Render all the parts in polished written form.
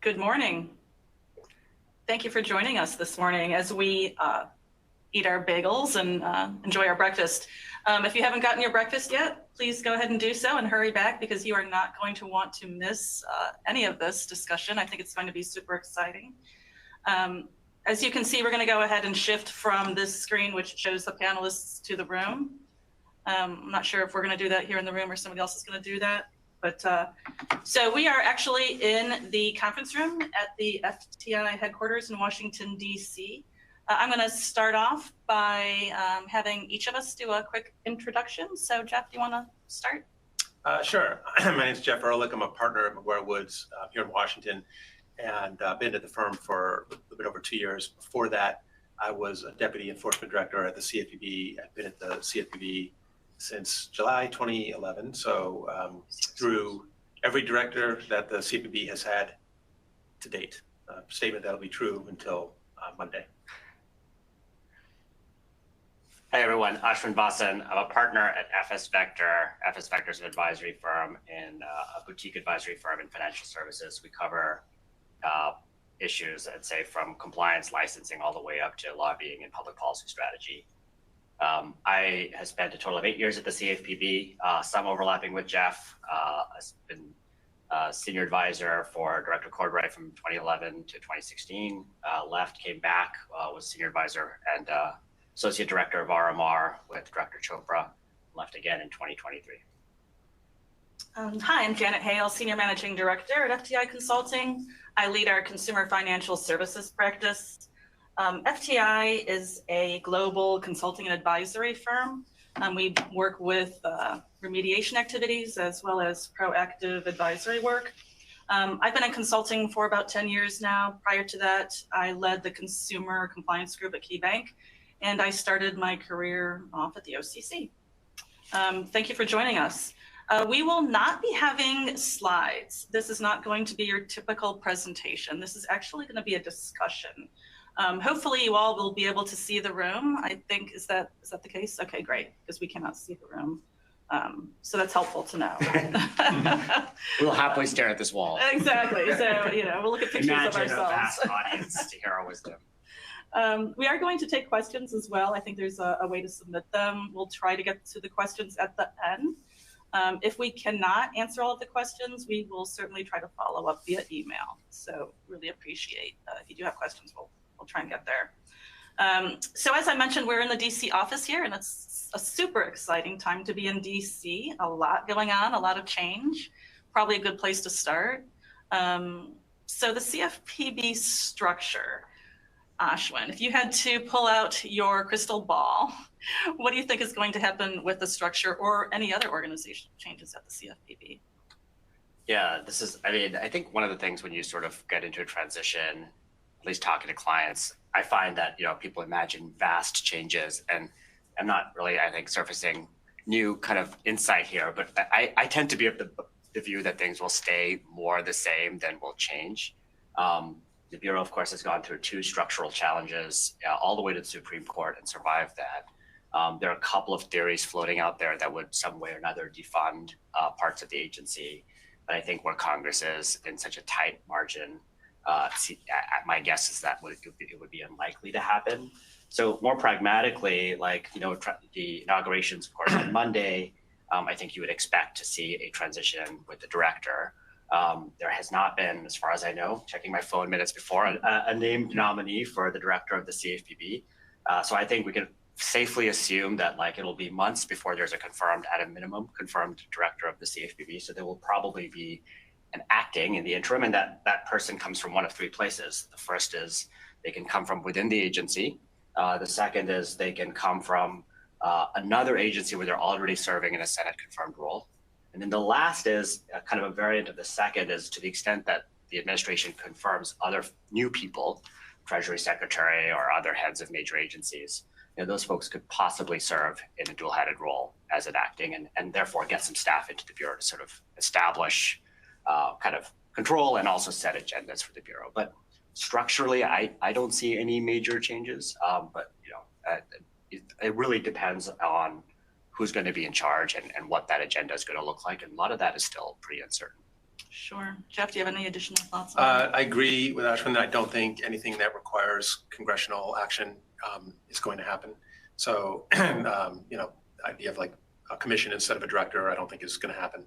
Good morning. Thank you for joining us this morning as we eat our bagels and enjoy our breakfast. If you haven't gotten your breakfast yet, please go ahead and do so and hurry back because you are not going to want to miss any of this discussion. I think it's going to be super exciting. As you can see, we're going to go ahead and shift from this screen, which shows the panelists, to the room. I'm not sure if we're going to do that here in the room or somebody else is going to do that. But so we are actually in the conference room at the FTI headquarters in Washington, D.C. I'm going to start off by having each of us do a quick introduction. So, Jeff, do you want to start? Sure. My name is Jeff Ehrlich. I'm a partner at McGuireWoods here in Washington, and been at the firm for a bit over 2 years. Before that, I was a deputy enforcement director at the CFPB. I've been at the CFPB since July 2011. So through every director that the CFPB has had to date, a statement that'll be true until Monday. Hi everyone, Ashwin Basan. I'm a partner at FS Vector. FS Vector is an advisory firm and a boutique advisory firm in financial services. We cover issues, I'd say, from compliance, licensing, all the way up to lobbying and public policy strategy. I have spent a total of 8 years at the CFPB, some overlapping with Jeff. I've been senior advisor for Director Cordray from 2011 to 2016. Left, came back, was senior advisor and associate director of RMR with Director Chopra. Left again in 2023. Hi, I'm Janet Hale, Senior Managing Director at FTI Consulting. I lead our consumer financial services practice. FTI is a global consulting and advisory firm. We work with remediation activities as well as proactive advisory work. I've been in consulting for about 10 years now. Prior to that, I led the consumer compliance group at KeyBank, and I started my career off at the OCC. Thank you for joining us. We will not be having slides. This is not going to be your typical presentation. This is actually going to be a discussion. Hopefully you all will be able to see the room. I think, is that the case? Okay, great, because we cannot see the room. So that's helpful to know. We'll happily stare at this wall. Exactly. So, we'll look at pictures of ourselves. Imagine a vast audience to hear our wisdom. We are going to take questions as well. I think there's a way to submit them. We'll try to get to the questions at the end. If we cannot answer all of the questions, we will certainly try to follow up via email. So really appreciate if you do have questions, we'll try and get there. So as I mentioned, we're in the DC office here, and it's a super exciting time to be in DC. A lot going on, a lot of change. Probably a good place to start. So the CFPB structure. Ashwin, if you had to pull out your crystal ball, what do you think is going to happen with the structure or any other organizational changes at the CFPB? Yeah, I think one of the things when you sort of get into a transition, at least talking to clients, I find that, people imagine vast changes, and I'm not really, I think, surfacing new kind of insight here, but I tend to be of the view that things will stay more the same than will change. The Bureau, of course, has gone through 2 structural challenges all the way to the Supreme Court and survived that. There are a couple of theories floating out there that would some way or another defund parts of the agency. But I think where Congress is in such a tight margin, my guess is that it would be unlikely to happen. So more pragmatically, the inaugurations, of course, on Monday, I think you would expect to see a transition with the director. There has not been, as far as I know, checking my phone minutes before, a named nominee for the director of the CFPB. So I think we can safely assume that it'll be months before there's at a minimum, confirmed director of the CFPB. So there will probably be an acting in the interim, and that person comes from one of 3 places. The first is they can come from within the agency. The second is they can come from another agency where they're already serving in a Senate confirmed role. And then the last is kind of a variant of the second, is to the extent that the administration confirms other new people, Treasury Secretary or other heads of major agencies, those folks could possibly serve in a dual-headed role as an acting and therefore get some staff into the Bureau to sort of establish kind of control and also set agendas for the Bureau. But structurally, I don't see any major changes, but it really depends on who's going to be in charge and what that agenda is going to look like. And a lot of that is still pretty uncertain. Sure. Jeff, do you have any additional thoughts on that? I agree with Ashwin that I don't think anything that requires congressional action is going to happen. So, the idea of like a commission instead of a director, I don't think is going to happen.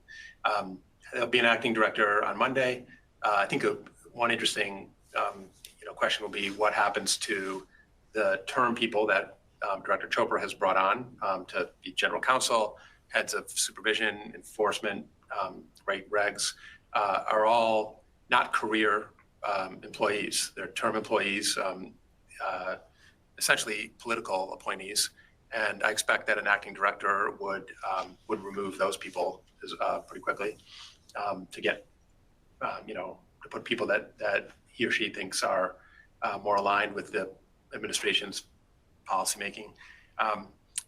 There'll be an acting director on Monday. I think one interesting, question will be what happens to the term people that Director Chopra has brought on to be general counsel, heads of supervision, enforcement, regs. Are all not career employees. They're term employees, essentially political appointees. And I expect that an acting director would remove those people pretty quickly to get, to put people that he or she thinks are more aligned with the administration's policymaking.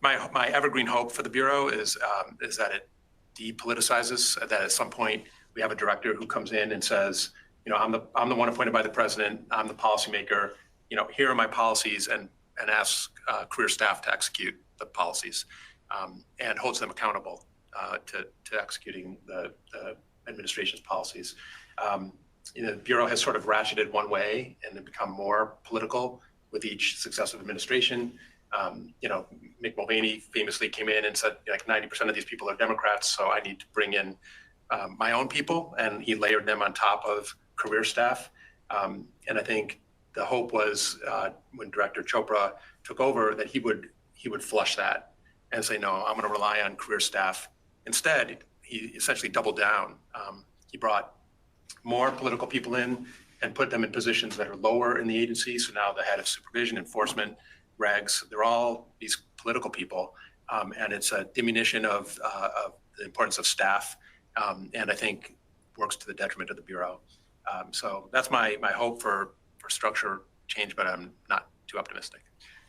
My evergreen hope for the Bureau is that it depoliticizes, that at some point we have a director who comes in and says, I'm the one appointed by the president. I'm the policymaker. Here are my policies, and asks career staff to execute the policies, and holds them accountable to executing the administration's policies. The Bureau has sort of ratcheted one way and then become more political with each successive administration. Mick Mulvaney famously came in and said, like 90% of these people are Democrats, so I need to bring in my own people, and he layered them on top of career staff. And I think the hope was when Director Chopra took over that he would flush that and say, no, I'm going to rely on career staff. Instead, he essentially doubled down. He brought more political people in and put them in positions that are lower in the agency. So now the head of supervision, enforcement, regs, they're all these political people. And it's a diminution of the importance of staff. And I think works to the detriment of the Bureau. So that's my hope for structure change, but I'm not too optimistic.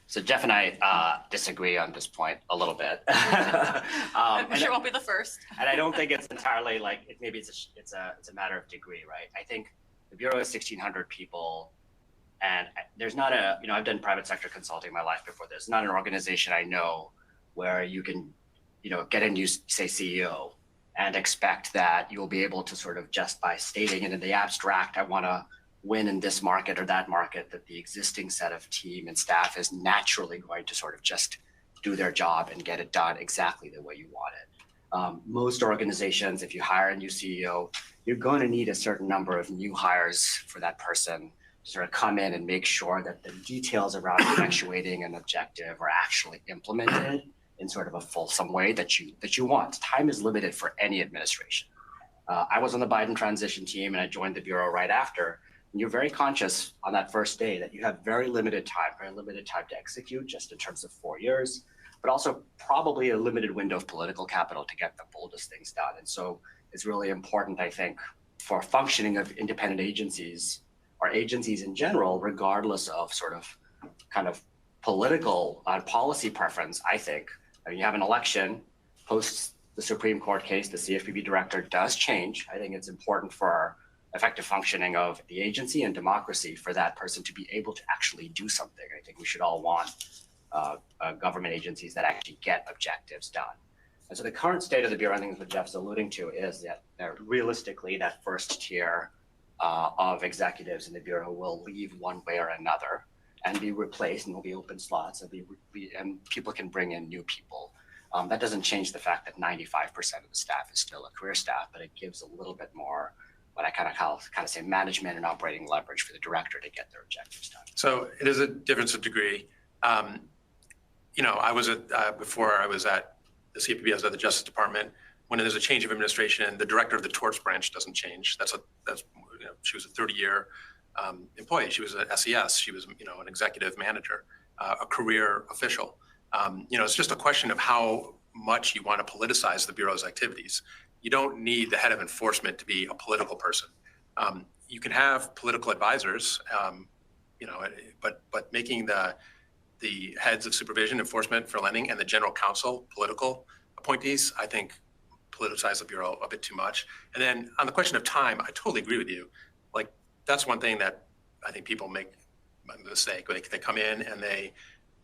So Jeff and I disagree on this point a little bit. I'm sure it won't be the first. And I don't think it's entirely maybe it's a matter of degree, right? I think the Bureau is 1,600 people, and there's not I've done private sector consulting my life before. There's not an organization I know where you can, get a new, say, CEO and expect that you'll be able to sort of just by stating it in the abstract, I want to win in this market or that market, that the existing set of team and staff is naturally going to sort of just do their job and get it done exactly the way you want it. Most organizations, if you hire a new CEO, you're going to need a certain number of new hires for that person to sort of come in and make sure that the details around effectuating an objective are actually implemented in sort of a fulsome way that you want. Time is limited for any administration. I was on the Biden transition team and I joined the Bureau right after. And you're very conscious on that first day that you have very limited time to execute, just in terms of 4 years, but also probably a limited window of political capital to get the boldest things done. And so it's really important, I think, for functioning of independent agencies or agencies in general, regardless of sort of kind of political policy preference, I think. I mean, you have an election, post the Supreme Court case, the CFPB director does change. I think it's important for our effective functioning of the agency and democracy for that person to be able to actually do something. I think we should all want government agencies that actually get objectives done. And so the current state of the Bureau, I think what Jeff's alluding to, is that realistically that first tier of executives in the Bureau will leave one way or another and be replaced, and will be open slots, and people can bring in new people. That doesn't change the fact that 95% of the staff is still a career staff, but it gives a little bit more what I kind of say management and operating leverage for the director to get their objectives done. So it is a difference of degree. I was before I was at the CFPB, I was at the Justice Department. When there's a change of administration, the director of the torts branch doesn't change. She was a 30-year employee. She was an SES. She was an executive manager, a career official. It's just a question of how much you want to politicize the Bureau's activities. You don't need the head of enforcement to be a political person. You can have political advisors, but making the heads of supervision, enforcement for lending, and the general counsel political appointees, I think politicize the Bureau a bit too much. And then on the question of time, I totally agree with you. Like, that's one thing that I think people make a mistake. They come in and they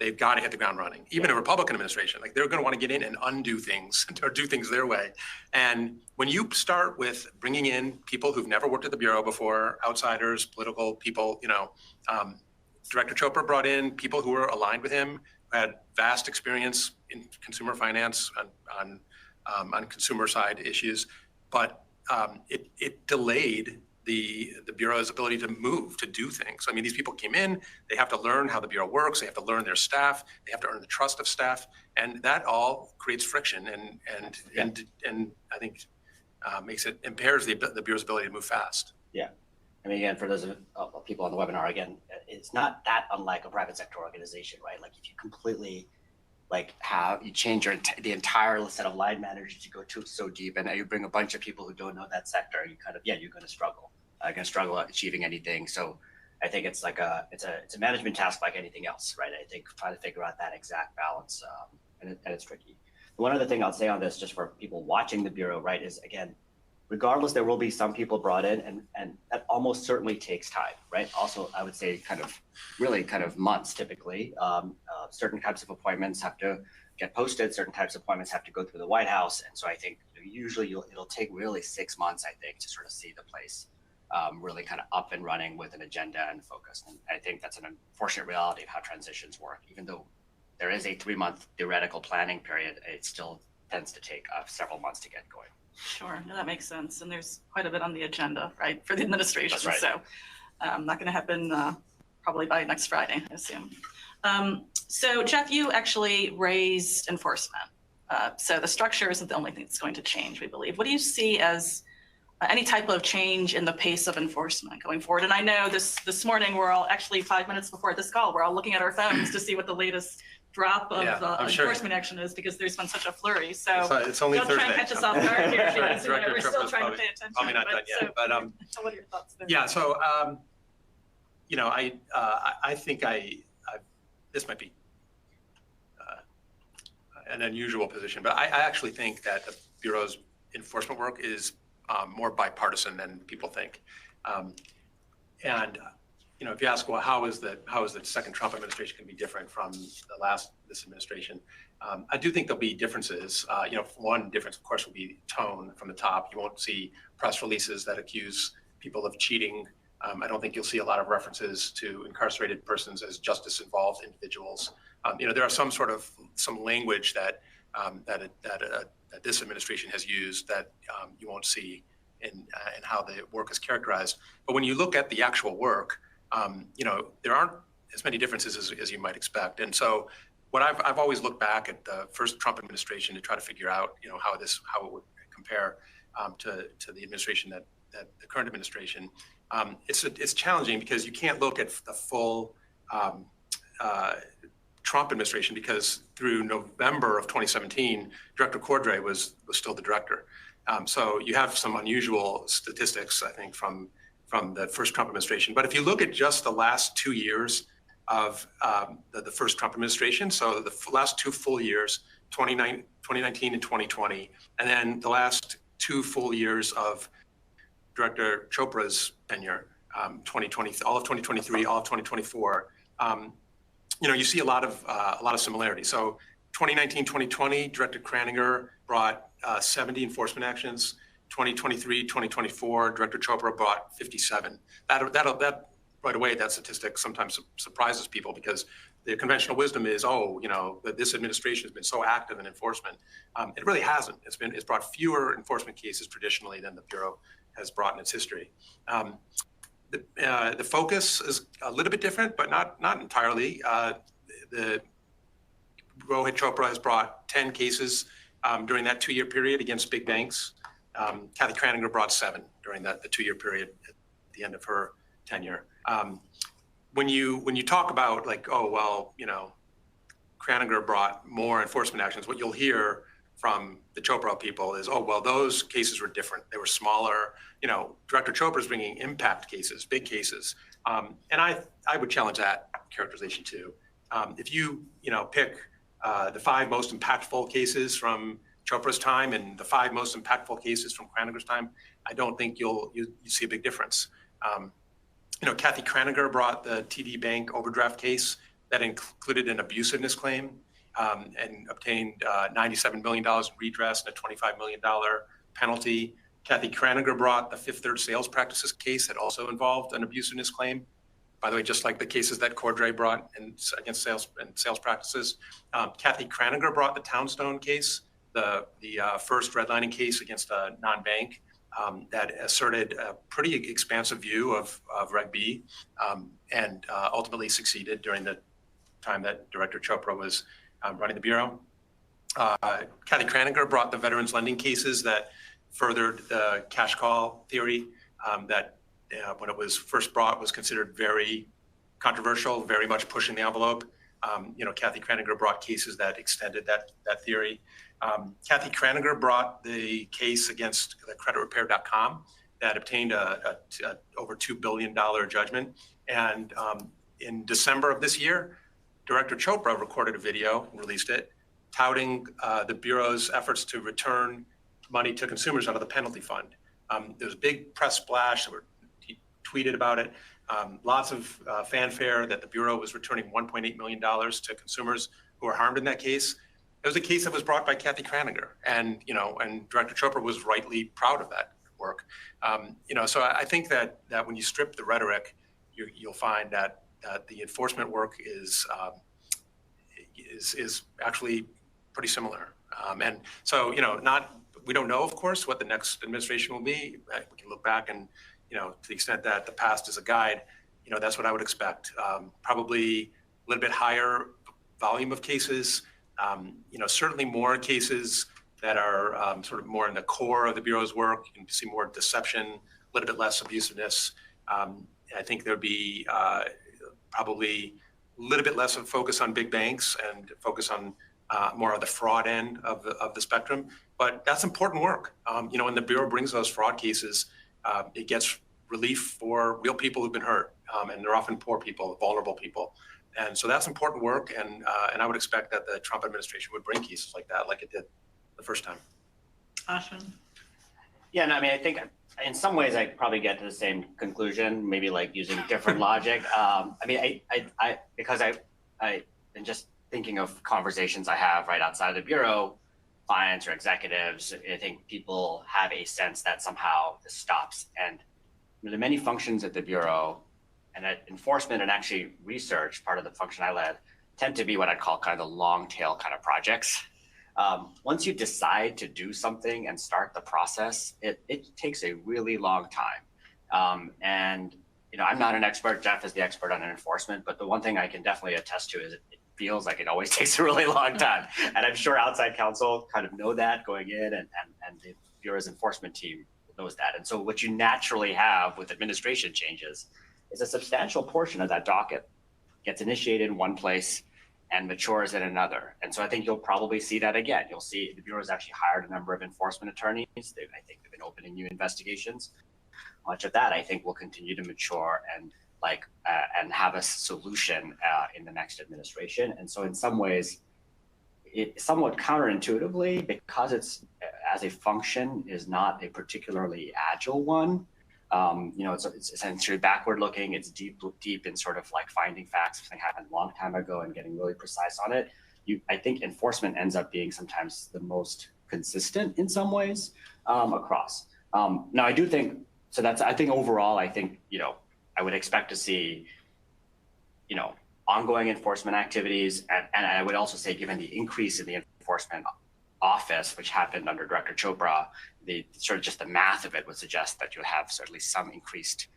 they've got to hit the ground running. Even a Republican administration, like they're going to want to get in and undo things or do things their way. And when you start with bringing in people who've never worked at the Bureau before, outsiders, political people, Director Chopra brought in people who were aligned with him, who had vast experience in consumer finance on consumer side issues, but it delayed the Bureau's ability to move, to do things. I mean, these people came in, they have to learn how the Bureau works, they have to learn their staff, they have to earn the trust of staff, and that all creates friction and I think impairs the Bureau's ability to move fast. Yeah. I mean, again, for those people on the webinar, again, it's not that unlike a private sector organization, right? Like if you completely you change the entire set of line managers, you go so deep, and you bring a bunch of people who don't know that sector, you you're going to struggle. Going to struggle at achieving anything. So I think it's it's a management task like anything else, right? I think trying to figure out that exact balance, and it's tricky. One other thing I'll say on this, just for people watching the Bureau, right, is again, regardless, there will be some people brought in, and that almost certainly takes time, right? Also, I would say really months typically. Certain types of appointments have to get posted, certain types of appointments have to go through the White House. And so I think usually it'll take really 6 months, I think, to sort of see the place really up and running with an agenda and focus. And I think that's an unfortunate reality of how transitions work. Even though there is a 3-month theoretical planning period, it still tends to take several months to get going. Sure, no, that makes sense. And there's quite a bit on the agenda, right, for the administration. That's right. So not going to happen probably by next Friday, I assume. So Jeff, you actually raised enforcement. So the structure isn't the only thing that's going to change, we believe. What do you see as any type of change in the pace of enforcement going forward? And I know this morning, we're all actually 5 minutes before this call, we're all looking at our phones to see what the latest drop of enforcement action is, because there's been such a flurry. So it's only don't Thursday. Try and catch us off guard here, because we're still trying to pay attention. Probably not done yet, but so what are your thoughts there? Yeah, so I think this might be an unusual position, but I actually think that the Bureau's enforcement work is more bipartisan than people think. And if you ask, well, how is the second Trump administration going to be different from this administration? I do think there'll be differences. One difference, of course, will be tone from the top. You won't see press releases that accuse people of cheating. I don't think you'll see a lot of references to incarcerated persons as justice-involved individuals. There are some language that this administration has used that you won't see in how the work is characterized. But when you look at the actual work, there aren't as many differences as you might expect. And so, what I've always looked back at the first Trump administration to try to figure out, how it would compare to the administration that the current administration. It's challenging because you can't look at the full Trump administration, because through November of 2017, Director Cordray was still the director. So you have some unusual statistics, I think, from the first Trump administration. But if you look at just the last 2 years of the first Trump administration, so the last 2 full years, 2019 and 2020, and then the last 2 full years of Director Chopra's tenure, 2020, all of 2023, all of 2024, you see a lot of similarities. So 2019, 2020, Director Kraninger brought 70 enforcement actions. 2023, 2024, Director Chopra brought 57. That right away, that statistic sometimes surprises people, because the conventional wisdom is, that this administration has been so active in enforcement. It really hasn't. It's brought fewer enforcement cases traditionally than the Bureau has brought in its history. The focus is a little bit different, but not entirely. The Rohit Chopra has brought 10 cases during that 2-year period against big banks. Kathy Kraninger brought 7 during the 2-year period at the end of her tenure. When you talk about Kraninger brought more enforcement actions, what you'll hear from the Chopra people is, those cases were different. They were smaller. Director Chopra is bringing impact cases, big cases. And I would challenge that characterization too. If you pick the 5 most impactful cases from Chopra's time and the 5 most impactful cases from Kraninger's time, I don't think you see a big difference. Kathy Kraninger brought the TD Bank overdraft case that included an abusiveness claim and obtained $97 million in redress and a $25 million penalty. Kathy Kraniger brought the Fifth Third sales practices case that also involved an abusiveness claim. By the way, just like the cases that Cordray brought against sales practices. Kathy Kraniger brought the Townstone case, the first redlining case against a non-bank that asserted a pretty expansive view of Reg B and ultimately succeeded during the time that Director Chopra was running the Bureau. Kathy Kraniger brought the veterans lending cases that furthered the cash call theory that when it was first brought was considered very controversial, very much pushing the envelope. Kathy Kraniger brought cases that extended that theory. Kathy Kraniger brought the case against the creditrepair.com that obtained a over $2 billion judgment. And in December of this year, Director Chopra recorded a video and released it, touting the Bureau's efforts to return money to consumers out of the penalty fund. There was a big press splash. He tweeted about it. Lots of fanfare that the Bureau was returning $1.8 million to consumers who were harmed in that case. It was a case that was brought by Kathy Kraniger, and Director Chopra was rightly proud of that work. So I think that when you strip the rhetoric, you'll find that the enforcement work is actually pretty similar. And so we don't know, of course, what the next administration will be. We can look back and to the extent that the past is a guide, that's what I would expect. Probably a little bit higher volume of cases. Certainly more cases that are sort of more in the core of the Bureau's work. You can see more deception, a little bit less abusiveness. I think there'd be probably a little bit less of focus on big banks and focus on more of the fraud end of the spectrum. But that's important work. When the Bureau brings those fraud cases, it gets relief for real people who've been hurt, and they're often poor people, vulnerable people. And so that's important work, and I would expect that the Trump administration would bring cases like that, like it did the first time. Ashwin? Yeah, no, I mean, I think in some ways I probably get to the same conclusion, maybe like using different logic. Because I've been just thinking of conversations I have right outside of the Bureau, clients or executives. I think people have a sense that somehow this stops. And the many functions at the Bureau and at enforcement and actually research, part of the function I led, tend to be what I'd call kind of the long tail kind of projects. Once you decide to do something and start the process, it takes a really long time. And I'm not an expert. Jeff is the expert on enforcement, but the one thing I can definitely attest to is it feels like it always takes a really long time. And I'm sure outside counsel kind of know that going in, and the Bureau's enforcement team knows that. And so what you naturally have with administration changes is a substantial portion of that docket gets initiated in one place and matures in another. And so I think you'll probably see that again. You'll see the Bureau's actually hired a number of enforcement attorneys. I think they've been opening new investigations. Much of that I think will continue to mature and have a solution in the next administration. And so in some ways, it somewhat counterintuitively, because it's as a function is not a particularly agile one. It's essentially backward looking. It's deep in sort of like finding facts. Something happened a long time ago and getting really precise on it. I think enforcement ends up being sometimes the most consistent in some ways across. Now I do think so. I think overall, I think I would expect to see ongoing enforcement activities, and I would also say, given the increase in the enforcement office, which happened under Director Chopra, the sort of just the math of it would suggest that you have certainly some increased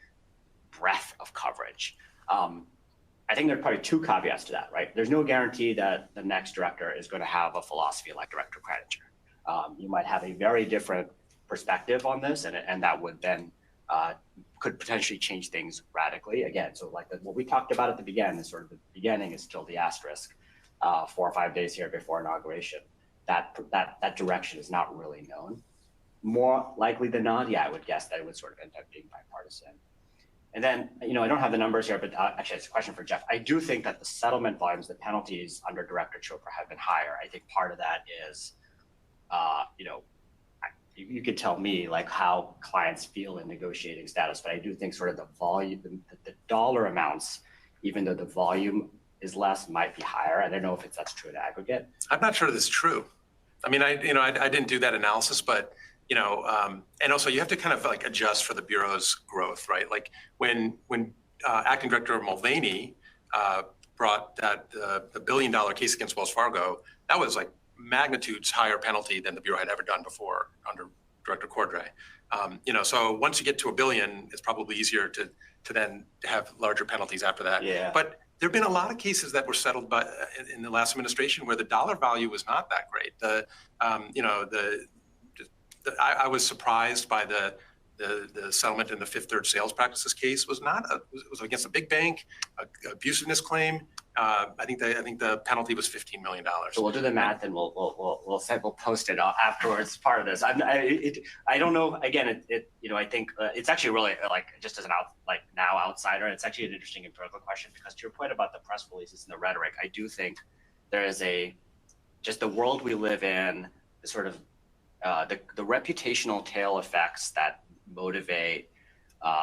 breadth of coverage. I think there are probably two caveats to that, right? There's no guarantee that the next director is going to have a philosophy like Director Kraniger. You might have a very different perspective on this, and that would then could potentially change things radically. Again, so like what we talked about at the beginning is sort of the beginning is still the asterisk 4 or 5 days here before inauguration. That direction is not really known. More likely than not, yeah, I would guess that it would sort of end up being bipartisan. And then, I don't have the numbers here, but actually it's a question for Jeff. I do think that the settlement volumes, the penalties under Director Chopra have been higher. I think part of that is, you could tell me like how clients feel in negotiating status, but I do think sort of the volume, the dollar amounts, even though the volume is less might be higher. I don't know if that's true in aggregate. I'm not sure that's true. I mean, I didn't do that analysis, but and also you have to kind of like adjust for the Bureau's growth, right? Like when Acting Director Mulvaney brought that the $1 billion case against Wells Fargo, that was like magnitudes higher penalty than the Bureau had ever done before under Director Cordray. So once you get to $1 billion, it's probably easier to then have larger penalties after that. Yeah. But there have been a lot of cases that were settled in the last administration where the dollar value was not that great. I was surprised by the settlement in the Fifth Third sales practices case was against a big bank, abusiveness claim. I think the penalty was $15 million. So we'll do the math and we'll post it afterwards. Part of this, I don't know. Again, I think it's actually really like just as an outsider, it's actually an interesting empirical question because to your point about the press releases and the rhetoric, I do think there is just the world we live in, the sort of the reputational tail effects that motivate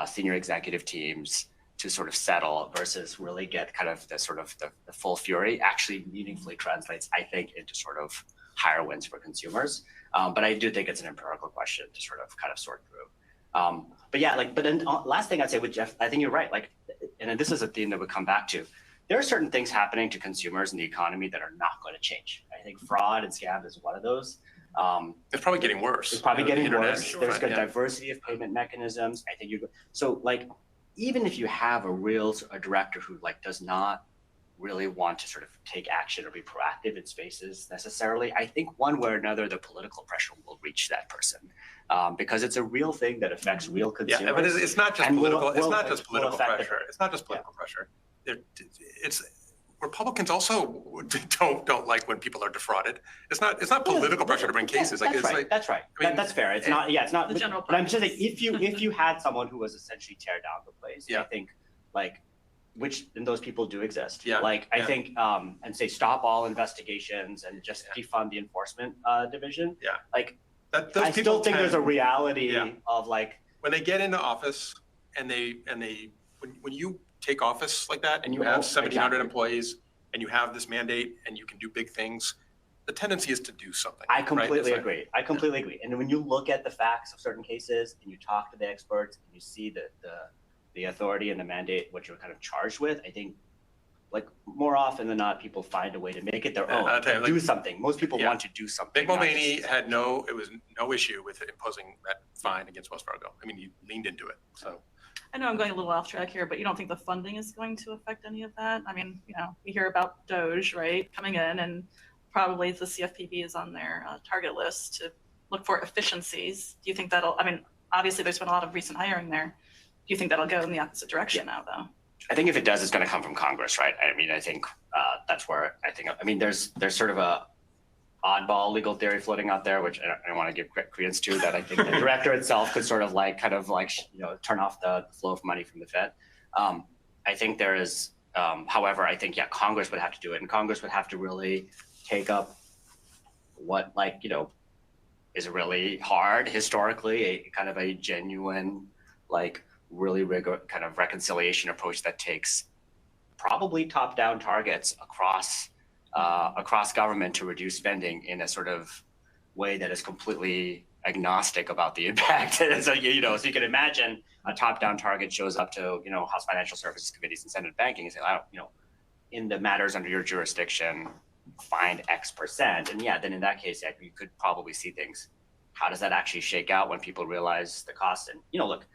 senior executive teams to sort of settle versus really get kind of the full fury actually meaningfully translates, I think, into sort of higher wins for consumers. But I do think it's an empirical question to sort of kind of sort through. But then last thing I'd say with Jeff, I think you're right. And this is a theme that we come back to. There are certain things happening to consumers in the economy that are not going to change. I think fraud and scam is one of those. It's probably getting worse. It's probably getting worse. Sure. There's a diversity of payment mechanisms. I think even if you have a director who does not really want to sort of take action or be proactive in spaces necessarily, I think one way or another the political pressure will reach that person because it's a real thing that affects real consumers. Yeah, but it's not just political. It's not just political pressure. It's not just political pressure. Republicans also don't like when people are defrauded. It's not political pressure to bring cases. That's right. I mean, that's fair. It's not. Yeah, it's not. The general but I'm just saying, if you had someone who was essentially tear down the place, I think and those people do exist. Yeah. I think and say stop all investigations and just defund the enforcement division. Yeah. I still think there's a reality of when they get into office and when you take office like that and you have 1,700 employees and you have this mandate and you can do big things, the tendency is to do something. I completely agree. And when you look at the facts of certain cases and you talk to the experts and you see the authority and the mandate, what you're kind of charged with, I think more often than not, people find a way to make it their own, do something. Most people want to do something. Big Mulvaney had no issue with imposing that fine against Wells Fargo. I mean, he leaned into it, so. I know I'm going a little off track here, but you don't think the funding is going to affect any of that? I mean, we hear about Doge, right, coming in, and probably the CFPB is on their target list to look for efficiencies. Do you think obviously there's been a lot of recent hiring there. Do you think that'll go in the opposite direction now, though? I think if it does, it's going to come from Congress, right? I mean, I think that's where there's sort of a oddball legal theory floating out there, which I don't want to give credence to, that I think the director itself could sort of turn off the flow of money from the Fed. I think there is, however, I think, Congress would have to do it, and Congress would have to really take up what is really hard historically, a kind of a genuine, really rigorous kind of reconciliation approach that takes probably top-down targets across government to reduce spending in a sort of way that is completely agnostic about the impact. So you can imagine a top-down target shows up to House Financial Services Committees and Senate Banking and say, in the matters under your jurisdiction, find X percent, and then in that case, you could probably see things. How does that actually shake out when people realize the cost? And look,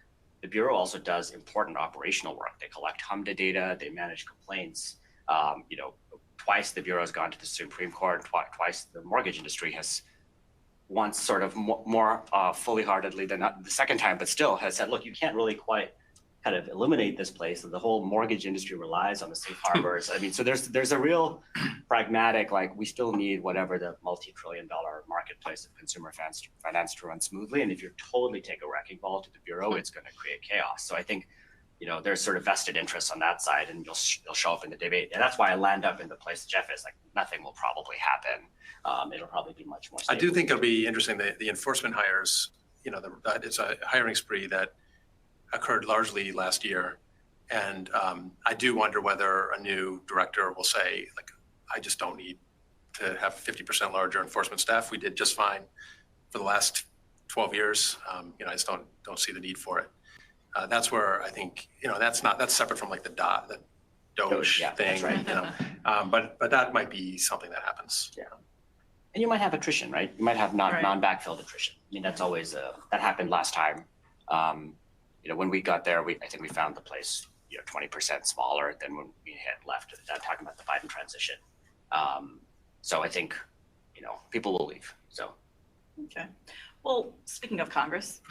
the Bureau also does important operational work. They collect HMDA data, they manage complaints. Twice the Bureau has gone to the Supreme Court, twice the mortgage industry has once sort of more fully heartedly than not the second time, but still has said, look, you can't really quite kind of eliminate this place. The whole mortgage industry relies on the safe harbors. I mean, so there's a real pragmatic, we still need whatever the multi-trillion-dollar marketplace of consumer finance to run smoothly. And if you totally take a wrecking ball to the Bureau, it's going to create chaos. So I think, there's sort of vested interests on that side, and you'll show up in the debate. And that's why I land up in the place Jeff is. Nothing will probably happen. It'll probably be much more stable. I do think it'll be interesting that the enforcement hires, it's a hiring spree that occurred largely last year. And I do wonder whether a new director will say, like, I just don't need to have 50% larger enforcement staff. We did just fine for the last 12 years. I just don't see the need for it. That's where I think, that's separate from like the Doge Yeah, thing, that's right. but that might be something that happens. Yeah. And you might have attrition, right? You might have Right. non-backfilled attrition. I mean, that's always, that happened last time. When we got there, I think we found the place, 20% smaller than when we had left. I'm talking about the Biden transition. So I think, people will leave, so. Okay. Well, speaking of Congress,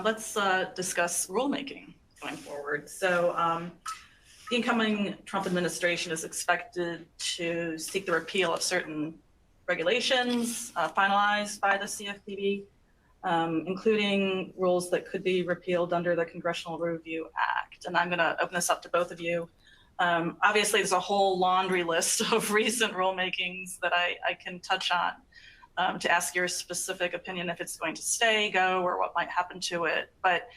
let's discuss rulemaking going forward. So the incoming Trump administration is expected to seek the repeal of certain regulations finalized by the CFPB, including rules that could be repealed under the Congressional Review Act. And I'm going to open this up to both of you. Obviously, there's a whole laundry list of recent rulemakings that I can touch on to ask your specific opinion if it's going to stay, go, or what might happen to it. But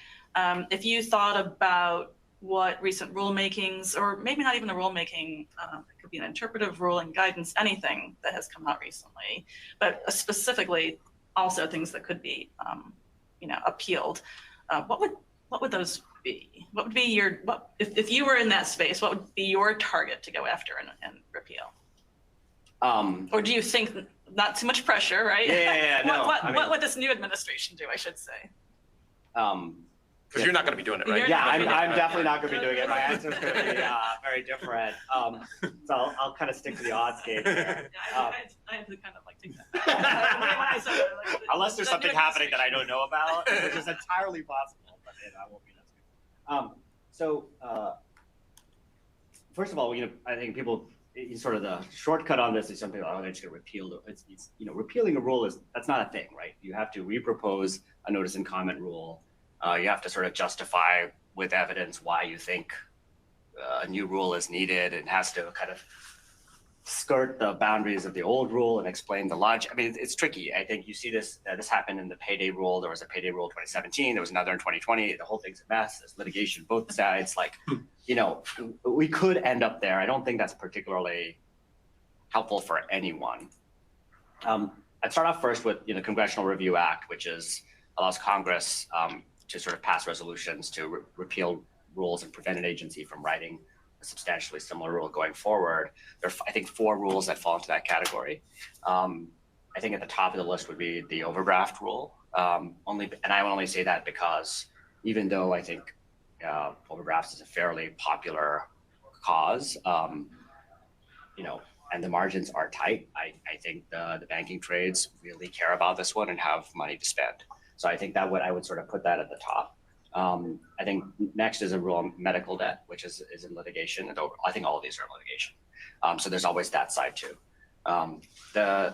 if you thought about what recent rulemakings, or maybe not even a rulemaking, it could be an interpretive ruling, guidance, anything that has come out recently, but specifically also things that could be, appealed. What would those be? What would be if you were in that space? What would be your target to go after and repeal? Or do you think not too much pressure, right? Yeah. No, what would this new administration do? I should say. Because you're not going to be doing it, right? Yeah, I'm definitely not going to be doing it. My answer is going to be very different. So I'll kind of stick to the odds game here. I had to kind of like take that. Unless there's something happening that I don't know about, which is entirely possible, but I won't be that stupid. First of all, I think people, sort of the shortcut on this is something like, they're just going to repeal it. It's repealing a rule that's not a thing, right? You have to repropose a notice and comment rule. You have to sort of justify with evidence why you think a new rule is needed, and has to kind of skirt the boundaries of the old rule and explain the logic. I mean, it's tricky. I think you see this happened in the payday rule. There was a payday rule in 2017. There was another in 2020. The whole thing's a mess. There's litigation, both sides. We could end up there. I don't think that's particularly helpful for anyone. I'd start off first with the Congressional Review Act, which allows Congress to sort of pass resolutions to repeal rules and prevent an agency from writing a substantially similar rule going forward. There are, I think, 4 rules that fall into that category. I think at the top of the list would be the overdraft rule. And I will only say that because even though I think overdrafts is a fairly popular cause, and the margins are tight, I think the banking trades really care about this one and have money to spend. So I think I would sort of put that at the top. I think next is a rule on medical debt, which is in litigation. And I think all of these are in litigation. So there's always that side too. The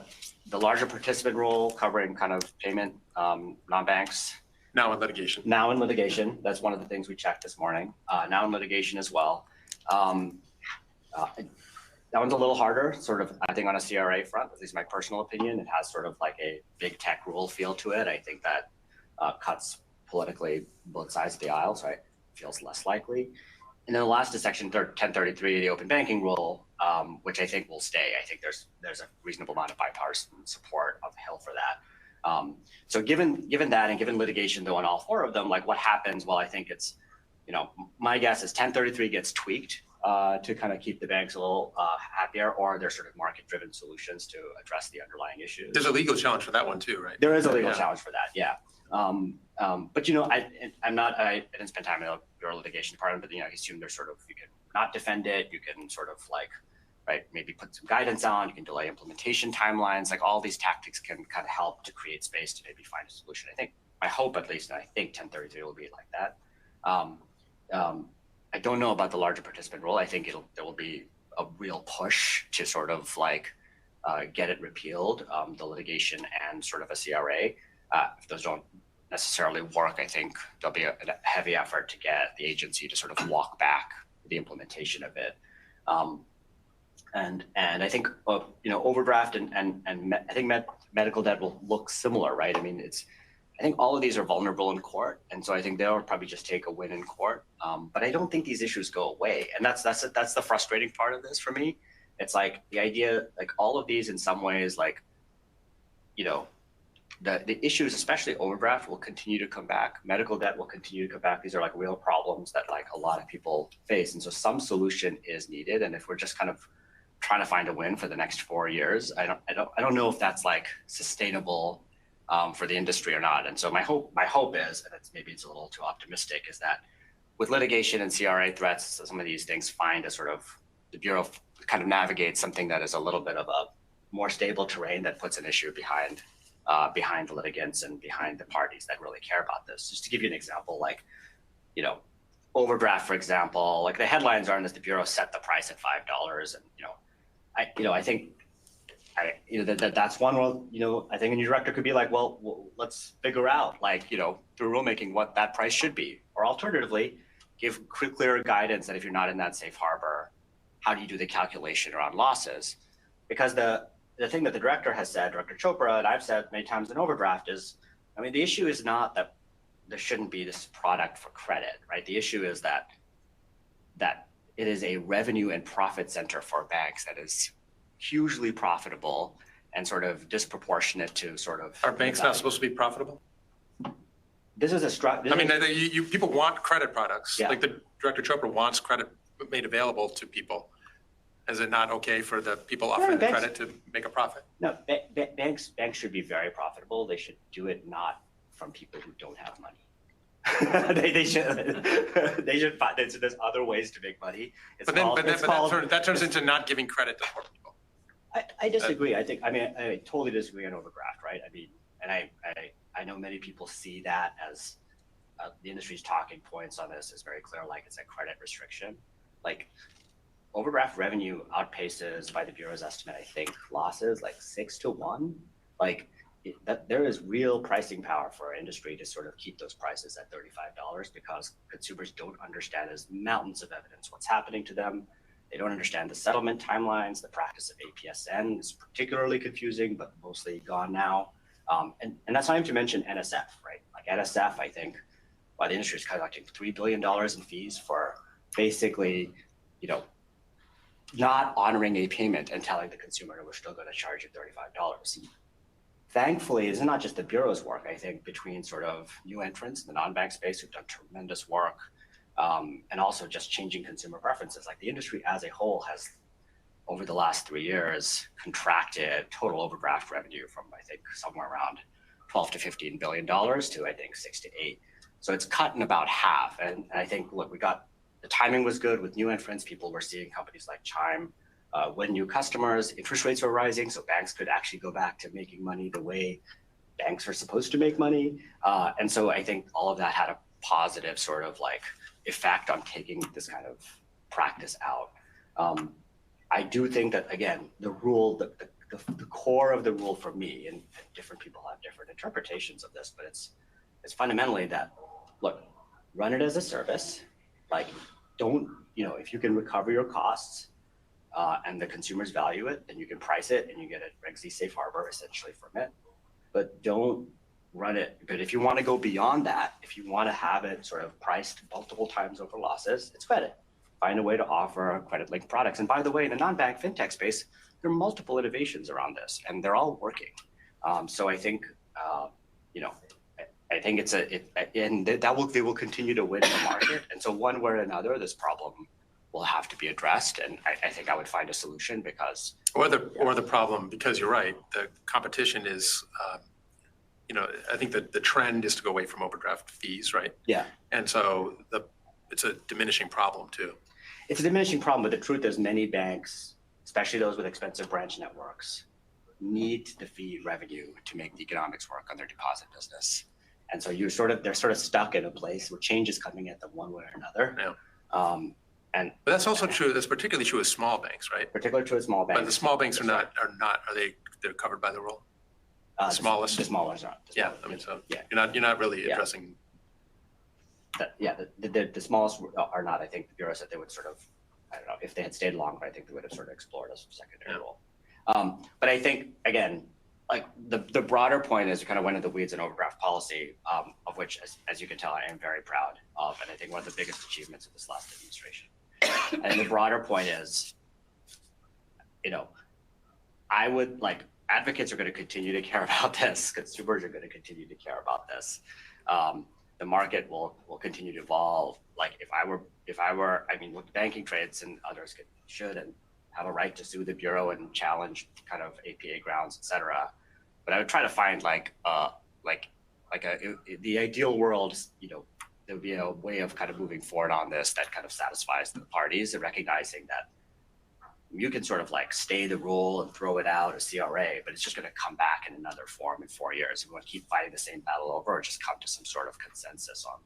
larger participant rule covering kind of payment, non-banks. Now in litigation. Now in litigation. That's one of the things we checked this morning. Now in litigation as well. That one's a little harder, sort of, I think, on a CRA front, at least my personal opinion. It has sort of like a big tech rule feel to it. I think that cuts politically both sides of the aisle, so it feels less likely. And then the last is Section 1033, the open banking rule, which I think will stay. I think there's a reasonable amount of bipartisan support on the Hill for that. So given that, and given litigation though on all 4 of them, like what happens? Well, I think it's, my guess is 1033 gets tweaked to kind of keep the banks a little happier, or there's sort of market-driven solutions to address the underlying issues. There's a legal challenge for that one too, right? There is a legal challenge for that, yeah. But I didn't spend time in the Bureau litigation department, but I assume there's sort of, you can not defend it, you can sort of maybe put some guidance on, you can delay implementation timelines, like all these tactics can kind of help to create space to maybe find a solution. I hope at least, and I think 1033 will be like that. I don't know about the larger participant rule. I think there will be a real push to sort of get it repealed, the litigation and sort of a CRA. If those don't necessarily work, I think there'll be a heavy effort to get the agency to sort of walk back the implementation of it. And I think overdraft and I think medical debt will look similar, right? I mean, I think all of these are vulnerable in court, and so I think they'll probably just take a win in court. But I don't think these issues go away, and that's the frustrating part of this for me. It's like the idea, like all of these in some ways, like, you know, the issues, especially overdraft, will continue to come back. Medical debt will continue to come back. These are like real problems that like a lot of people face, and so some solution is needed. And if we're just kind of trying to find a win for the next 4 years, I don't know if that's like sustainable for the industry or not. And so my hope is, and maybe it's a little too optimistic, is that with litigation and CRA threats, some of these things find a sort of, the Bureau kind of navigates something that is a little bit of a more stable terrain that puts an issue behind the litigants and behind the parties that really care about this. Just to give you an example, like, you know, overdraft, for example, like the headlines aren't that the Bureau set the price at $5, and I think that's one. Well, I think a new director could be like, well, let's figure out, like, through rulemaking what that price should be, or alternatively, give clearer guidance that if you're not in that safe harbor, how do you do the calculation around losses? Because the thing that the director has said, Director Chopra, and I've said many times in overdraft is, I mean, the issue is not that there shouldn't be this product for credit, right? The issue is that it is a revenue and profit center for banks that is hugely profitable and sort of disproportionate to sort of. Are banks not supposed to be profitable? This is a I mean, people want credit products. Yeah. Like the Director Chopra wants credit made available to people. Is it not okay for the people offering the credit to make a profit? No, banks should be very profitable. They should do it not from people who don't have money. they should find, there's other ways to make money. That turns into not giving credit to poor people. I disagree. I totally disagree on overdraft, right? I mean, and I know many people see that as the industry's talking points on this is very clear, like it's a credit restriction. Like overdraft revenue outpaces, by the Bureau's estimate, I think, losses like 6 to 1. Like that, there is real pricing power for our industry to sort of keep those prices at $35 because consumers don't understand, there's mountains of evidence what's happening to them. They don't understand the settlement timelines. The practice of APSN is particularly confusing, but mostly gone now. And that's not even to mention NSF, right? Like NSF, I think, the industry is collecting $3 billion in fees for basically, not honoring a payment and telling the consumer we're still going to charge you $35. Thankfully, it's not just the Bureau's work. I think between sort of new entrants in the non-bank space who've done tremendous work, and also just changing consumer preferences. Like the industry as a whole has, over the last 3 years, contracted total overdraft revenue from, I think, somewhere around $12 to $15 billion to, I think, 6 to 8. So it's cut in about half. And I think, look, the timing was good with new entrants. People were seeing companies like Chime win new customers. Interest rates were rising, so banks could actually go back to making money the way banks are supposed to make money. And so I think all of that had a positive sort of like effect on taking this kind of practice out. I do think that, again, the rule, the core of the rule for me, and different people have different interpretations of this, but it's fundamentally that, look, run it as a service. Like, don't, if you can recover your costs and the consumers value it, then you can price it and you get a Reg Z safe harbor essentially from it. But don't run it. But if you want to go beyond that, if you want to have it sort of priced multiple times over losses, it's credit. Find a way to offer credit-linked products. And by the way, in the non-bank fintech space, there are multiple innovations around this, and they're all working. So I think, I think they will continue to win the market. And so one way or another, this problem will have to be addressed. And I think I would find a solution because. Or the problem, because you're right, the competition is, I think that the trend is to go away from overdraft fees, right? Yeah. And so it's a diminishing problem too. It's a diminishing problem, but the truth is many banks, especially those with expensive branch networks, need the fee revenue to make the economics work on their deposit business. And so they're sort of stuck in a place where change is coming at them one way or another. Yeah. But that's also true. That's particularly true with small banks, right? Particularly true with small banks. But the small banks they're covered by the rule? The smallest? The smallest are. Yeah, I mean, so yeah. You're not really addressing. The smallest are not. I think the Bureau said they would sort of, I don't know, if they had stayed longer, I think they would have sort of explored a secondary role. But I think, again, like the broader point is kind of went into the weeds in overdraft policy, of which, as you can tell, I am very proud of, and I think one of the biggest achievements of this last administration. And the broader point is, I would like advocates are going to continue to care about this. Consumers are going to continue to care about this. The market will continue to evolve. Like if I were, I mean, look, banking trades and others should and have a right to sue the bureau and challenge kind of APA grounds, et cetera. But I would try to find the ideal world, there would be a way of kind of moving forward on this that kind of satisfies the parties and recognizing that you can sort of like stay the rule and throw it out as CRA, but it's just going to come back in another form in 4 years. We want to keep fighting the same battle over, or just come to some sort of consensus on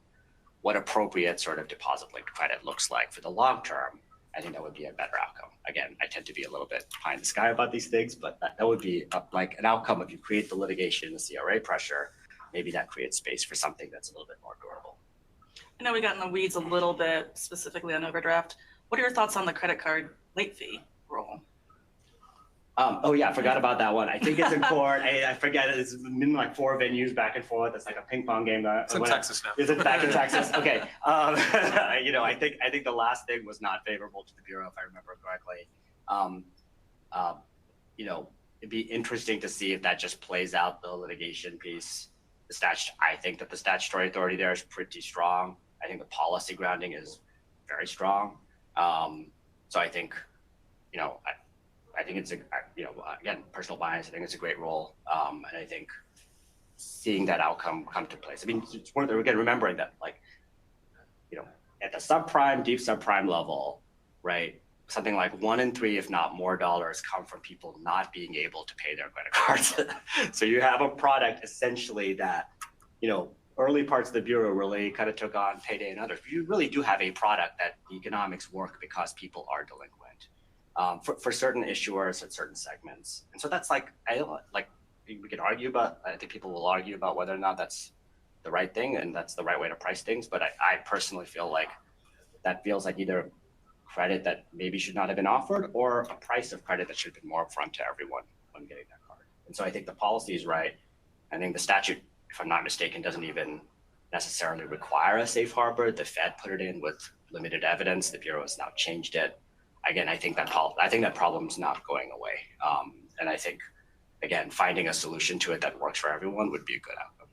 what appropriate sort of deposit-linked credit looks like for the long term. I think that would be a better outcome. Again, I tend to be a little bit pie in the sky about these things, but that would be like an outcome if you create the litigation, the CRA pressure, maybe that creates space for something that's a little bit more durable. I know we got in the weeds a little bit, specifically on overdraft. What are your thoughts on the credit card late fee rule? Oh yeah, I forgot about that one. I think it's in court. I forget it. It's been like 4 venues back and forth. It's like a ping pong game. It's in Texas now. Is it back in Texas? Okay. I think the last thing was not favorable to the bureau, if I remember correctly. It'd be interesting to see if that just plays out the litigation piece. I think that the statutory authority there is pretty strong. I think the policy grounding is very strong. So I think, I think it's again, personal bias. I think it's a great role, and I think seeing that outcome come to place. I mean, it's worth again remembering that, at the subprime, deep subprime level, right? Something like 1 in 3, if not more, dollars come from people not being able to pay their credit cards. So you have a product essentially that, early parts of the bureau really kind of took on Payday and others. But you really do have a product that the economics work because people are delinquent. For certain issuers at certain segments. And so that's we could argue about, I think people will argue about whether or not that's the right thing and that's the right way to price things. But I personally feel like that feels like either credit that maybe should not have been offered or a price of credit that should have been more upfront to everyone when getting that card. And so I think the policy is right. I think the statute, if I'm not mistaken, doesn't even necessarily require a safe harbor. The Fed put it in with limited evidence. The Bureau has now changed it. Again, I think that problem's not going away. And I think, again, finding a solution to it that works for everyone would be a good outcome.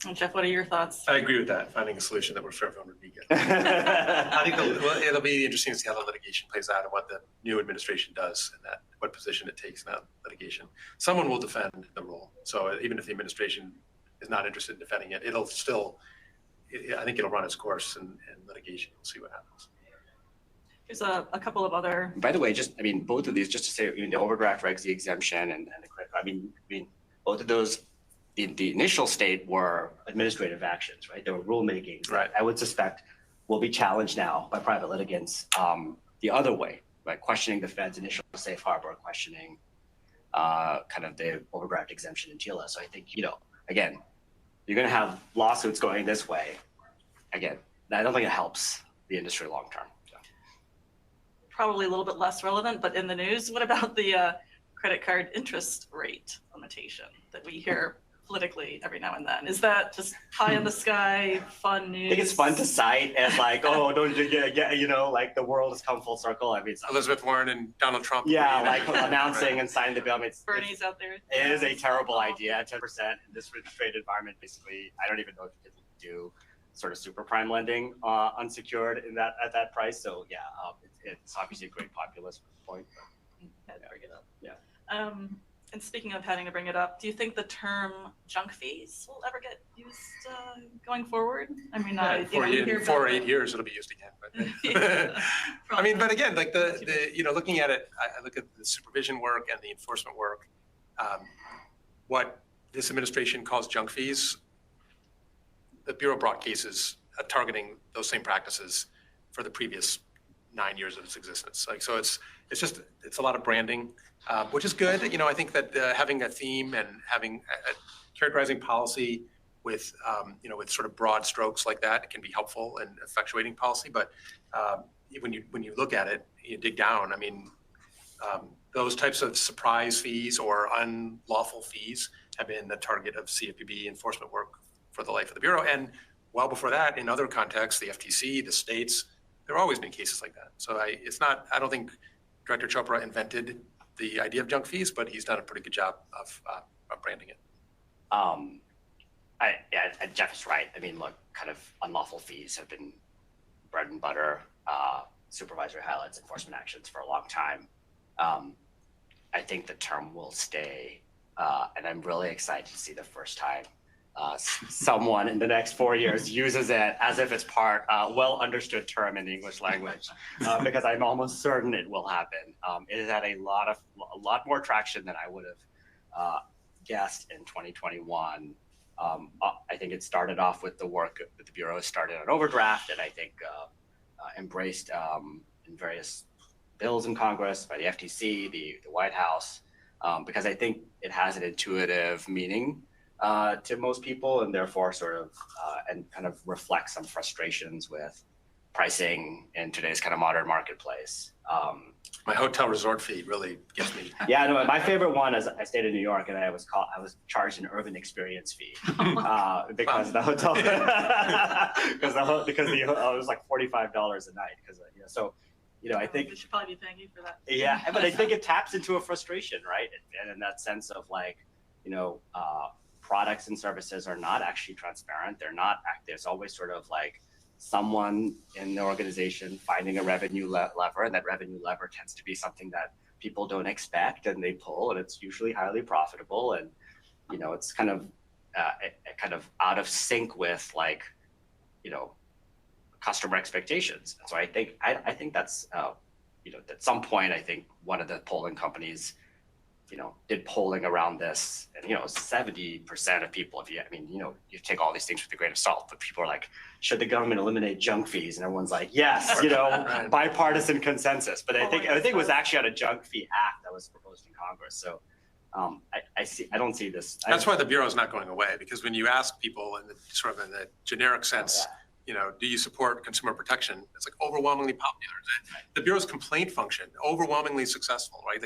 And Jeff, what are your thoughts? I agree with that. Finding a solution that works for everyone would be good. I think it'll be interesting to see how the litigation plays out and what the new administration does and what position it takes in that litigation. Someone will defend the rule. So even if the administration is not interested in defending it, I think it'll run its course in litigation. We'll see what happens. There's a couple of other. By the way, both of these, just to say, the overdraft regs, the exemption, and the credit card. I mean, both of those, the initial state were administrative actions, right? They were rulemaking. Right. I would suspect will be challenged now by private litigants the other way, right? Questioning the Fed's initial safe harbor, questioning kind of the overdraft exemption in TILA. So I think, again, you're going to have lawsuits going this way. Again, I don't think it helps the industry long term. Probably a little bit less relevant, but in the news, what about the credit card interest rate limitation that we hear politically every now and then? Is that just pie in the sky, fun news? I think it's fun to cite as don't you the world has come full circle. I mean, it's Elizabeth Warren and Donald Trump. Yeah, announcing and signing the bill. I mean, Bernie's out there. It is a terrible idea. 10% in this interest rate environment. Basically, I don't even know if you can do sort of super prime lending unsecured at that price. So yeah, it's obviously a great populist point. Had to bring it up. Yeah. And speaking of having to bring it up, do you think the term junk fees will ever get used going forward? I mean, for 8 years it'll be used again. But I mean, but again, like looking at it, I look at the supervision work and the enforcement work. What this administration calls junk fees, the Bureau brought cases targeting those same practices for the previous 9 years of its existence. So it's a lot of branding, which is good. I think that having a theme and having characterizing policy with with sort of broad strokes like that can be helpful in effectuating policy. But when you look at it, you dig down. I mean, those types of surprise fees or unlawful fees have been the target of CFPB enforcement work for the life of the Bureau. And well before that, in other contexts, the FTC, the states, there have always been cases like that. So I don't think Director Chopra invented the idea of junk fees, but he's done a pretty good job of branding it. Jeff is right. I mean, look, kind of unlawful fees have been bread and butter, supervisory highlights, enforcement actions for a long time. I think the term will stay, and I'm really excited to see the first time someone in the next 4 years uses it as if it's part, well understood term in the English language, because I'm almost certain it will happen. It has had a lot more traction than I would have guessed in 2021. I think it started off with the work that the Bureau started on overdraft, and I think embraced in various bills in Congress by the FTC, the White House, because I think it has an intuitive meaning to most people, and therefore sort of and kind of reflects some frustrations with pricing in today's kind of modern marketplace. My hotel resort fee really gets me. Yeah, no, my favorite one is I stayed in New York and I was charged an urban experience fee because the hotel because it was like $45 a night because so I think we should probably be paying you for that. Yeah, but I think it taps into a frustration, right? And in that sense of like products and services are not actually transparent. They're not. There's always sort of like someone in the organization finding a revenue lever, and that revenue lever tends to be something that people don't expect, and they pull, and it's usually highly profitable, and it's kind of out of sync with like customer expectations. And so I think that's at some point I think one of the polling companies did polling around this, and 70% of people, you take all these things with a grain of salt, but people are like, should the government eliminate junk fees? And everyone's like, yes, bipartisan consensus. But I think it was actually on a junk fee act that was proposed in Congress. So I don't see this. That's why the Bureau is not going away, because when you ask people in the generic sense, do you support consumer protection? It's like overwhelmingly popular. The Bureau's complaint function, overwhelmingly successful, right?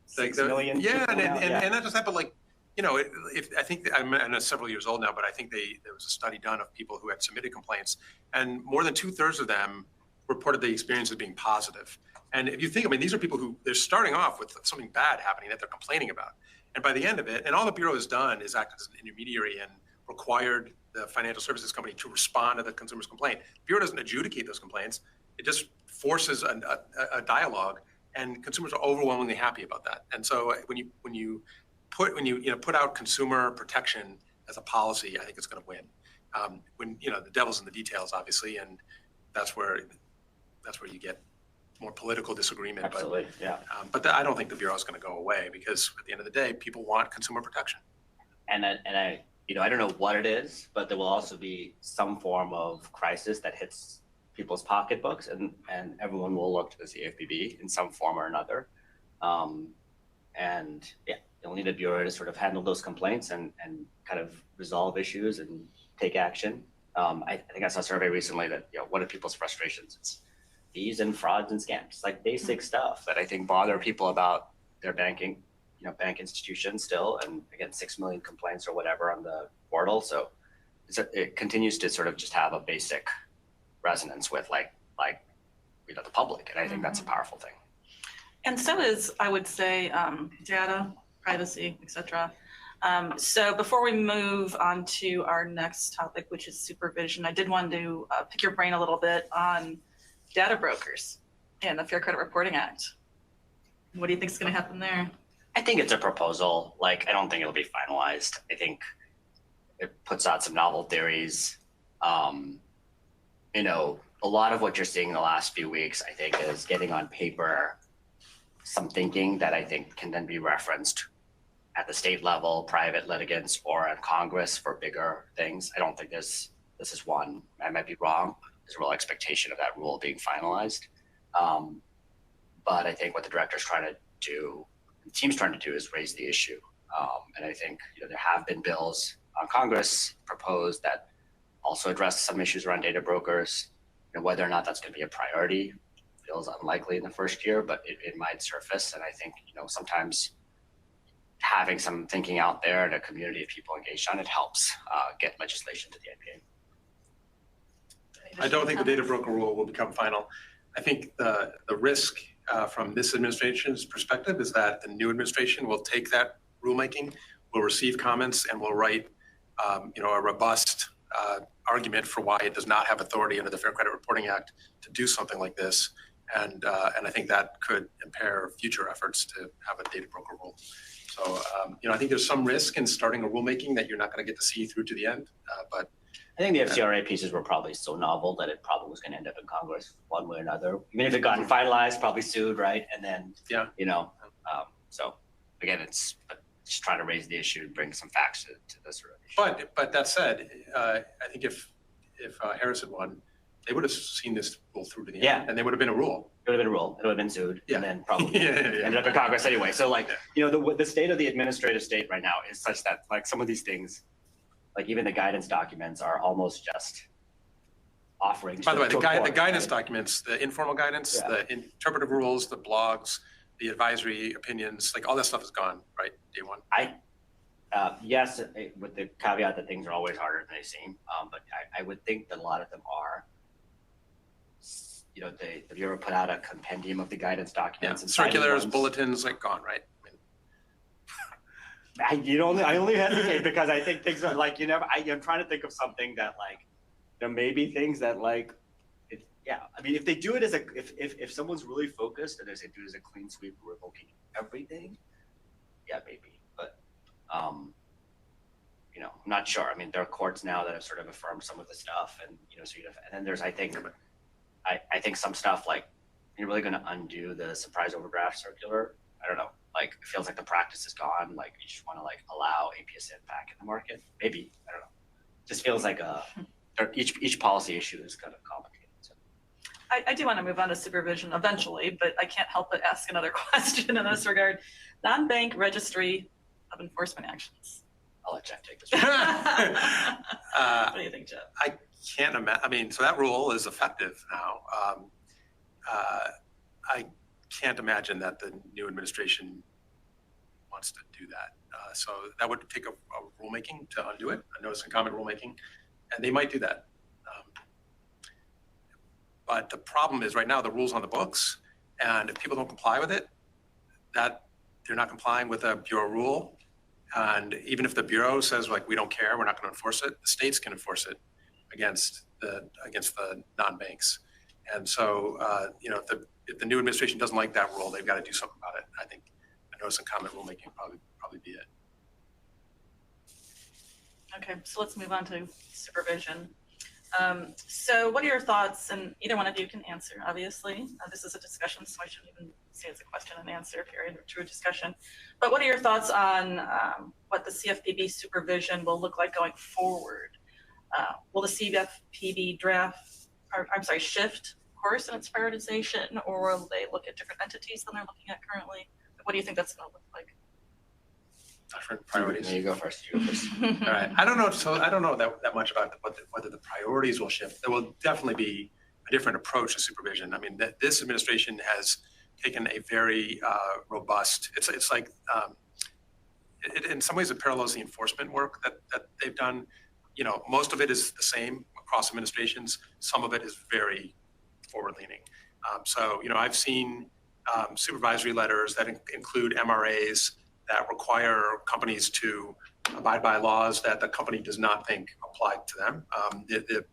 6 million. Yeah, and not just that, but I think I'm several years old now, but I think there was a study done of people who had submitted complaints, and more than 2/3 of them reported the experience as being positive. And if you think, these are people who they're starting off with something bad happening that they're complaining about, and by the end of it, and all the Bureau has done is act as an intermediary and required the financial services company to respond to the consumer's complaint. The Bureau doesn't adjudicate those complaints; it just forces a dialogue. And consumers are overwhelmingly happy about that. And so when you put out consumer protection as a policy, I think it's going to win. The devil's in the details, obviously, and that's where you get more political disagreement. Absolutely, yeah. But I don't think the Bureau is going to go away, because at the end of the day, people want consumer protection. And I don't know what it is, but there will also be some form of crisis that hits people's pocketbooks, and everyone will look to the CFPB in some form or another. You'll need a Bureau to sort of handle those complaints and kind of resolve issues and take action. I think I saw a survey recently that, what are people's frustrations? It's fees and frauds and scams. It's like basic stuff that I think bother people about their banking, bank institutions still. And again, 6 million complaints or whatever on the portal. So it continues to sort of just have a basic resonance with the public, and I think that's a powerful thing. And so is, I would say, data, privacy, etc. So before we move on to our next topic, which is supervision, I did want to pick your brain a little bit on data brokers and the Fair Credit Reporting Act. What do you think is going to happen there? I think it's a proposal. I don't think it'll be finalized. I think it puts out some novel theories. A lot of what you're seeing in the last few weeks, I think, is getting on paper some thinking that I think can then be referenced at the state level, private litigants, or in Congress for bigger things. I don't think this is one. I might be wrong. There's a real expectation of that rule being finalized. But I think what the director's trying to do, the team's trying to do, is raise the issue. And I think there have been bills on Congress proposed that also address some issues around data brokers. Whether or not that's going to be a priority, feels unlikely in the first year, but it might surface. And I think, sometimes having some thinking out there and a community of people engaged on it helps get legislation to the IPA. I don't think the data broker rule will become final. I think the risk from this administration's perspective is that the new administration will take that rulemaking, will receive comments, and will write a robust argument for why it does not have authority under the Fair Credit Reporting Act to do something like this. And I think that could impair future efforts to have a data broker rule. So, I think there's some risk in starting a rulemaking that you're not going to get to see through to the end. But I think the FCRA pieces were probably so novel that it probably was going to end up in Congress one way or another. Even if it got finalized, probably sued, right? And then, so again, it's just trying to raise the issue and bring some facts to this sort of issue. But that said, I think if Harris had won, they would have seen this rule through to the end, and there would have been a rule. It would have been a rule. It would have been sued, and then probably ended up in Congress anyway. So, the state of the administrative state right now is such that, some of these things, even the guidance documents, are almost just offering. By the way, the guidance documents, the informal guidance, the interpretive rules, the blogs, the advisory opinions, all that stuff is gone, right? Day one. Yes, with the caveat that things are always harder than they seem. But I would think that a lot of them are. The Bureau put out a compendium of the guidance documents and circulars, bulletins, gone, right? I only hesitate because I think things are I'm trying to think of something that there may be things that if they do it as if someone's really focused and they say do it as a clean sweep, revoking everything, maybe. But I'm not sure. There are courts now that have sort of affirmed some of the stuff, and and then there's I think some stuff you're really going to undo the surprise overdraft circular. I don't know. It feels like the practice is gone. You just want to allow APSN back in the market. Maybe, I don't know. Just feels like each policy issue is kind of complicated. So. I do want to move on to supervision eventually, but I can't help but ask another question in this regard. Non-bank registry of enforcement actions. I'll let Jeff take this. What do you think, Jeff? I can't imagine. So that rule is effective now. I can't imagine that the new administration wants to do that. So that would take a rulemaking to undo it, a notice and comment rulemaking, and they might do that. But the problem is right now the rule's on the books, and if people don't comply with it, that they're not complying with a Bureau rule. And even if the Bureau says we don't care, we're not going to enforce it, the states can enforce it against the non-banks. And so if the new administration doesn't like that rule, they've got to do something about it. I think a notice and comment rulemaking probably be it. Okay, so let's move on to supervision. So what are your thoughts, and either one of you can answer, obviously. This is a discussion, so I shouldn't even say it's a question and answer period, or true discussion. But what are your thoughts on what the CFPB supervision will look like going forward? Will the CFPB shift course in its prioritization, or will they look at different entities than they're looking at currently? What do you think that's going to look like? Different priorities. You go first. All right. I don't know. So I don't know that much about whether the priorities will shift. There will definitely be a different approach to supervision. This administration has taken a very robust. It's in some ways it parallels the enforcement work that they've done. Most of it is the same across administrations. Some of it is very forward-leaning. I've seen supervisory letters that include MRAs that require companies to abide by laws that the company does not think apply to them. The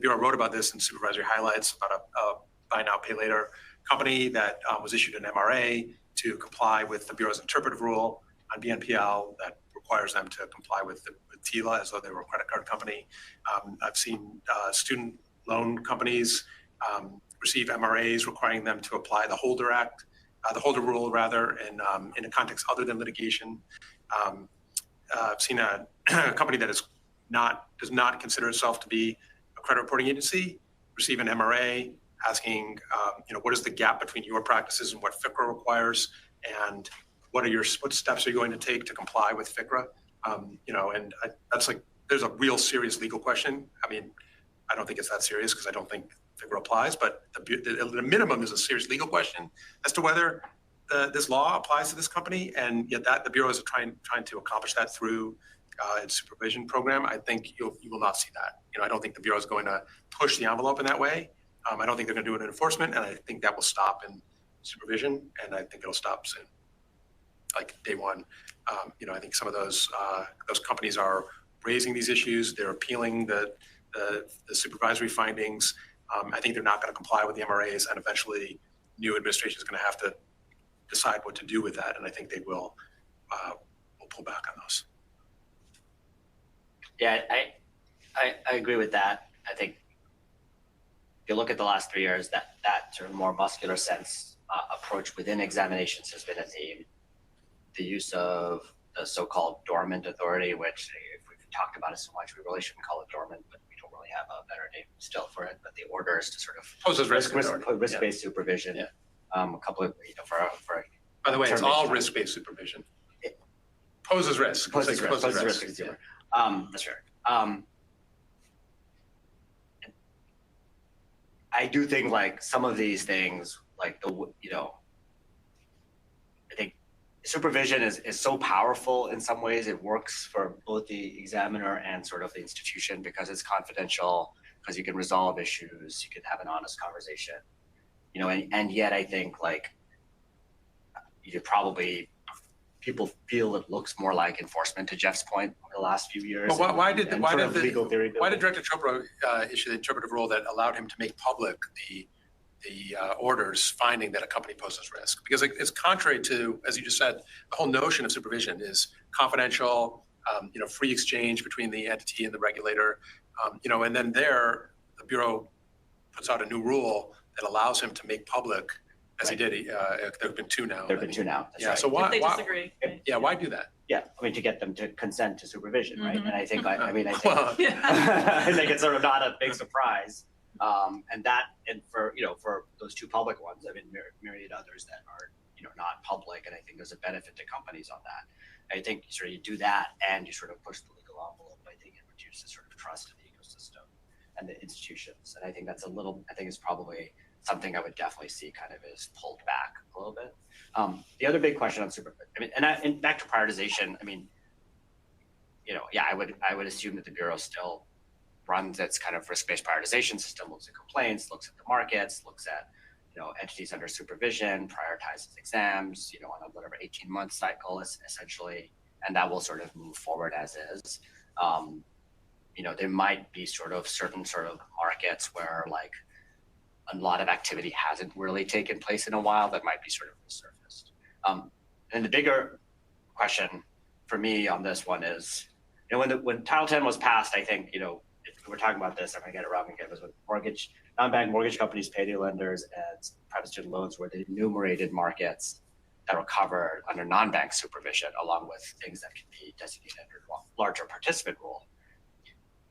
Bureau wrote about this in supervisory highlights about a buy now, pay later company that was issued an MRA to comply with the Bureau's interpretive rule on BNPL that requires them to comply with TILA as though they were a credit card company. I've seen student loan companies receive MRAs requiring them to apply the Holder Act, the Holder Rule rather, in a context other than litigation. I've seen a company that does not consider itself to be a credit reporting agency receive an MRA asking, what is the gap between your practices and what FCRA requires, and what steps are you going to take to comply with FCRA? That's there's a real serious legal question. I don't think it's that serious because I don't think figure applies, but the minimum is a serious legal question as to whether this law applies to this company, and yet that the Bureau is trying to accomplish that through its supervision program. I think you will not see that. I don't think the Bureau is going to push the envelope in that way. I don't think they're going to do it in enforcement, and I think that will stop in supervision, and I think it'll stop soon, like day one. I think some of those companies are raising these issues. They're appealing the supervisory findings. I think they're not going to comply with the MRAs, and eventually, new administration is going to have to decide what to do with that, and I think they will pull back on those. Yeah, I agree with that. I think if you look at the last 3 years, that sort of more muscular sense approach within examinations has been a theme. The use of the so-called dormant authority, which if we've talked about it so much, we really shouldn't call it dormant, but we don't really have a better name still for it. But the orders to sort of poses risk-based supervision. Yeah. A couple of for. By the way, it's all risk-based supervision. Poses risk. Poses risk. Yeah. That's right. I do think like some of these things, like I think supervision is so powerful in some ways. It works for both the examiner and sort of the institution because it's confidential, because you can resolve issues, you can have an honest conversation, and yet I think like people feel it looks more like enforcement, to Jeff's point, over the last few years. Well, why did Director Chopra issue the interpretive rule that allowed him to make public the orders finding that a company poses risk? Because it's contrary to, as you just said, the whole notion of supervision is confidential, free exchange between the entity and the regulator, and then the Bureau puts out a new rule that allows him to make public. As he did, there have been two now. There have been two now. That's right. So why? If they disagree. Yeah, why do that? Yeah, to get them to consent to supervision, right? And I think, I think it's sort of not a big surprise. And for those two public ones, myriad others that are not public, and I think there's a benefit to companies on that. I think you do that, and you sort of push the legal envelope. I think it reduces sort of trust in the ecosystem and the institutions, and I think it's probably something I would definitely see kind of is pulled back a little bit. The other big question on and back to prioritization, I would assume that the Bureau still runs its kind of risk-based prioritization system, looks at complaints, looks at the markets, looks at entities under supervision, prioritizes exams, on a whatever 18-month cycle essentially, and that will sort of move forward as is. There might be certain sort of markets where like a lot of activity hasn't really taken place in a while that might be sort of resurfaced. And the bigger question for me on this one is, when Title 10 was passed, I think, if we were talking about this, I'm going to get it wrong again, was when non-bank mortgage companies, payday lenders, and private student loans were the enumerated markets that were covered under non-bank supervision, along with things that can be designated under larger participant rule.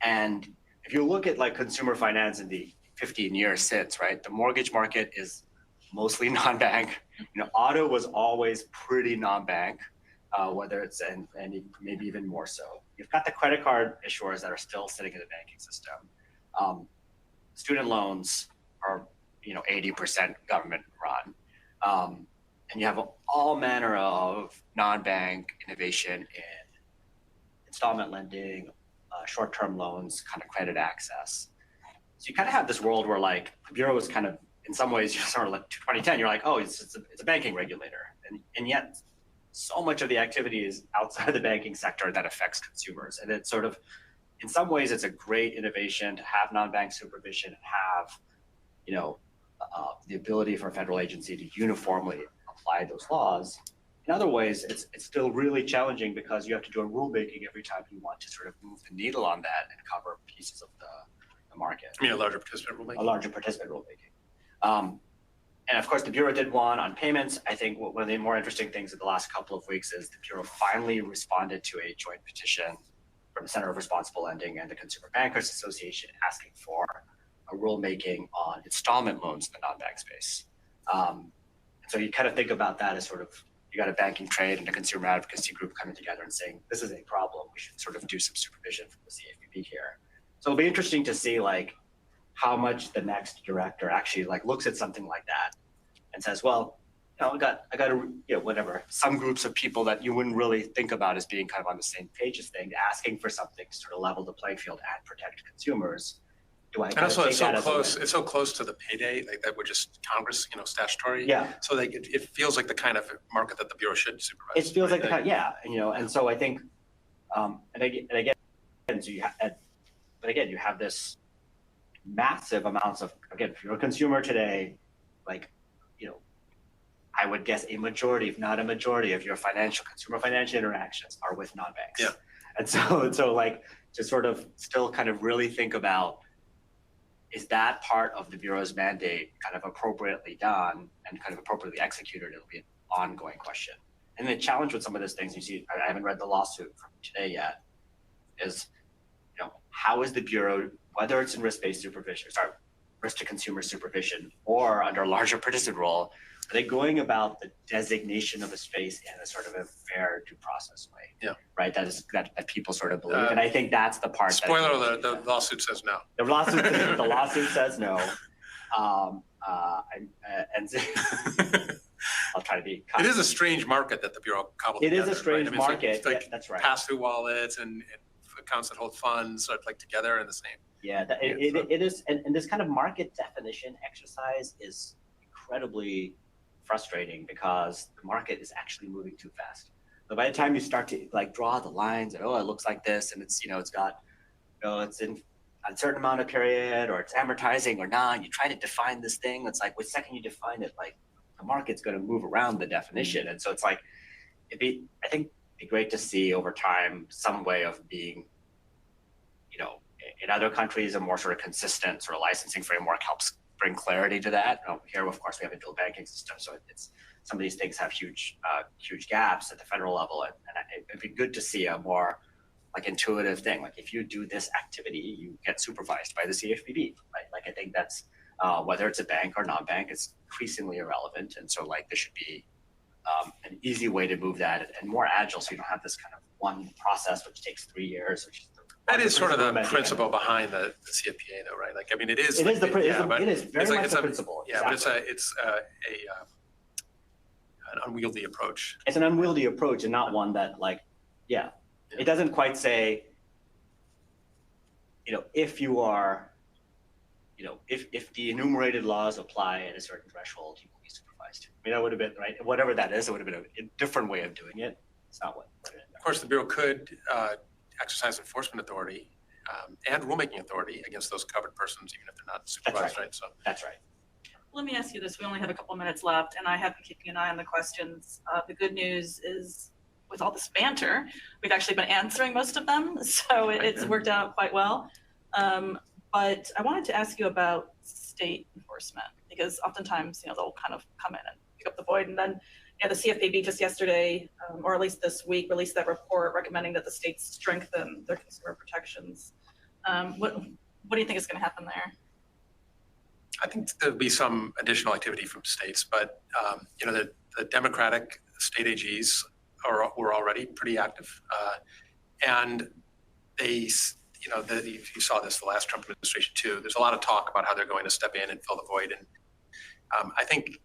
And if you look at like consumer finance in the 15 years since, right? The mortgage market is mostly non-bank. Auto was always pretty non-bank, whether it's and maybe even more so. You've got the credit card issuers that are still sitting in the banking system. Student loans are 80% government run, and you have all manner of non-bank innovation in installment lending, short-term loans, kind of credit access. So you kind of have this world where like the Bureau is kind of, in some ways, you're sort of like 2010, you're like, oh, it's a banking regulator. And yet so much of the activity is outside the banking sector that affects consumers. And it's sort of, in some ways, it's a great innovation to have non-bank supervision and have, the ability for a federal agency to uniformly apply those laws. In other ways, it's still really challenging because you have to do a rulemaking every time you want to sort of move the needle on that and cover pieces of the market. A larger participant rulemaking? A larger participant rulemaking. And of course, the Bureau did one on payments. I think one of the more interesting things in the last couple of weeks is the Bureau finally responded to a joint petition from the Center of Responsible Lending and the Consumer Bankers Association asking for a rulemaking on installment loans in the non-bank space. And so you kind of think about that as sort of, you got a banking trade and a consumer advocacy group coming together and saying, this is a problem. We should sort of do some supervision from the CFPB here. So it'll be interesting to see, like, how much the next director actually like looks at something like that and says, well, you know, I got to, you know, whatever, some groups of people that you wouldn't really think about as being kind of on the same page as things, asking for something to sort of level the playing field and protect consumers. Do I And also, take it's so that as a close. win? It's so close to the payday, like that. We're just Congress, you know, statutory. Yeah. So like it feels like the kind of market that the bureau should supervise. It feels right? like the kind, yeah, you know, and so I think, and again, so you have, but again, you have this massive amounts of, again, if you're a consumer today, like, you know, I would guess a majority, if not a majority, of your consumer financial interactions are with non-banks. Yeah. And so like to sort of still kind of really think about, is that part of the Bureau's mandate kind of appropriately done and kind of appropriately executed? It'll be an ongoing question. And the challenge with some of those things, you see, I haven't read the lawsuit from today yet, is, you know, how is the Bureau, whether it's in risk-based supervision, risk to consumer supervision, or under a larger participant role, are they going about the designation of a space in a sort of a fair due process way? Yeah. Right. That people sort of believe, and I think that's the part. Spoiler alert: the lawsuit says no. The lawsuit says no. And I'll try to be. It is a strange market that the bureau cobbled together. It is a strange right? market. It's like that's right. Pass-through wallets and accounts that hold funds are like together in the same. Yeah, it is, and this kind of market definition exercise is incredibly frustrating because the market is actually moving too fast. So by the time you start to like draw the lines, and, oh, it looks like this, and it's, you know, it's got, you know, it's in a certain amount of period, or it's amortizing or not, you try to define this thing. It's like, the second you define it, like the market's going to move around the definition. And so it's like, I think it'd be great to see over time some way of being, you know, in other countries, a more sort of consistent sort of licensing framework helps bring clarity to that. Here, of course, we have a dual banking system, so it's some of these things have huge gaps at the federal level, and it'd be good to see a more like intuitive thing. Like if you do this activity, you get supervised by the CFPB, right? Like I think that's whether it's a bank or non-bank, it's increasingly irrelevant, and so like there should be an easy way to move that and more agile, so you don't have this kind of one process which takes 3 years, which is that is sort of the principle behind the CFPA, though, right? Like, I mean, it is. It like, is the it is very much the principle. Yeah, exactly. but it's an unwieldy approach. It's an unwieldy approach, and not one that, like, yeah, it doesn't quite say, you know, if you are, you know, if the enumerated laws apply at a certain threshold, you will be supervised. I mean, that would have been right. Whatever that is, it would have been a different way of doing it. It's not what it is. Of course, the Bureau could exercise enforcement authority and rulemaking authority against those covered persons, even if they're not supervised, right? So that's right. Let me ask you this. We only have a couple minutes left, and I have been keeping an eye on the questions. The good news is with all this banter, we've actually been answering most of them, so it's worked out quite well. But I wanted to ask you about state enforcement, because oftentimes, you know, they'll kind of come in and pick up the void, and then, you know, the CFPB just yesterday, or at least this week, released that report recommending that the states strengthen their consumer protections. What do you think is going to happen there? I think there'll be some additional activity from states, but you know, the Democratic state AGs were already pretty active, and they, you know, you saw this the last Trump administration too. There's a lot of talk about how they're going to step in and fill the void, and I think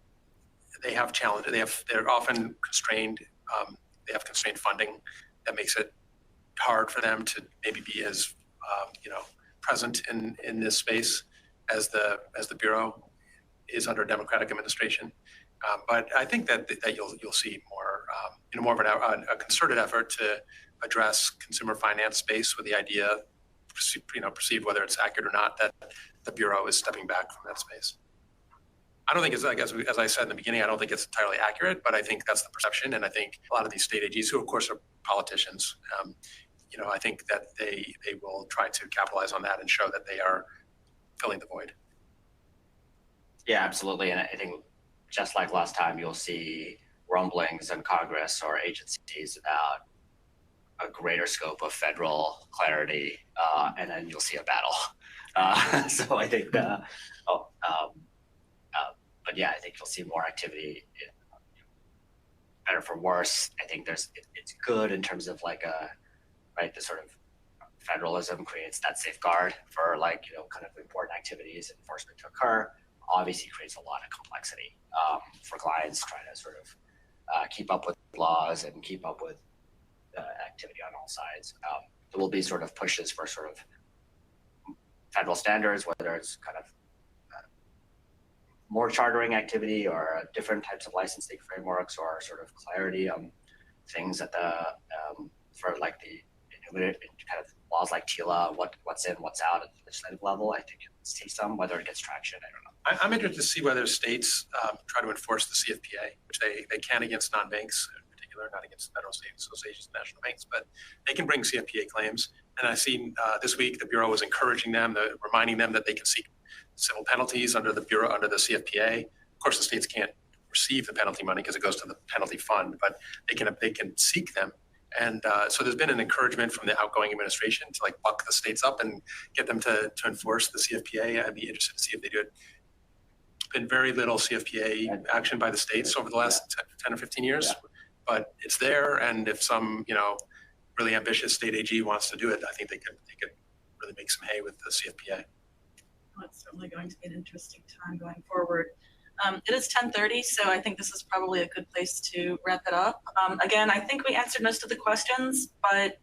they have challenges. They're often constrained. They have constrained funding that makes it hard for them to maybe be as you know, present in this space as the Bureau is under a Democratic administration. But I think that you'll see more, you know, more of a concerted effort to address consumer finance space with the idea, you know, perceived whether it's accurate or not, that the Bureau is stepping back from that space. I don't think it's, as I said in the beginning, I don't think it's entirely accurate, but I think that's the perception. And I think a lot of these state AGs, who of course are politicians, you know, I think that they will try to capitalize on that and show that they are filling the void. Yeah, absolutely. And I think just like last time, you'll see rumblings in Congress or agencies about a greater scope of federal clarity, and then you'll see a battle. So I think, but yeah, I think you'll see more activity. Better for worse, I think it's good in terms of like the sort of federalism creates that safeguard for like, kind of important activities, enforcement to occur, obviously creates a lot of complexity for clients trying to sort of keep up with laws and keep up with activity on all sides. There will be sort of pushes for sort of federal standards, whether it's kind of more chartering activity or different types of licensing frameworks, or sort of clarity on things at the for like the kind of laws like TILA, what's in, what's out at the legislative level. I think you'll see some, whether it gets traction, I don't know. I'm interested to see whether states try to enforce the CFPA, which they can against non-banks in particular, not against federal state associations, national banks, but they can bring CFPA claims. And I've seen this week the Bureau was encouraging them, reminding them that they can seek civil penalties under the Bureau, under the CFPA. Of course, the states can't receive the penalty money because it goes to the penalty fund, but they can seek them. And so there's been an encouragement from the outgoing administration to like buck the states up and get them to enforce the CFPA. I'd be interested to see if they do it. Been very little CFPA action by the states over the last 10 or 15 years, but it's there. And if some, really ambitious state AG wants to do it, I think they could really make some hay with the CFPA. Well, it's certainly going to be an interesting time going forward. It is 10:30, so I think this is probably a good place to wrap it up. Again, I think we answered most of the questions, but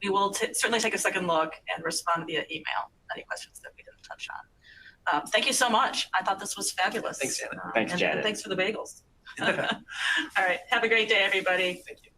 we will certainly take a second look and respond via email, any questions that we didn't touch on. Thank you so much. I thought this was fabulous. Thanks, Janet. Thanks, Janet. And thanks for the bagels. All right. Have a great day, everybody. Thank you.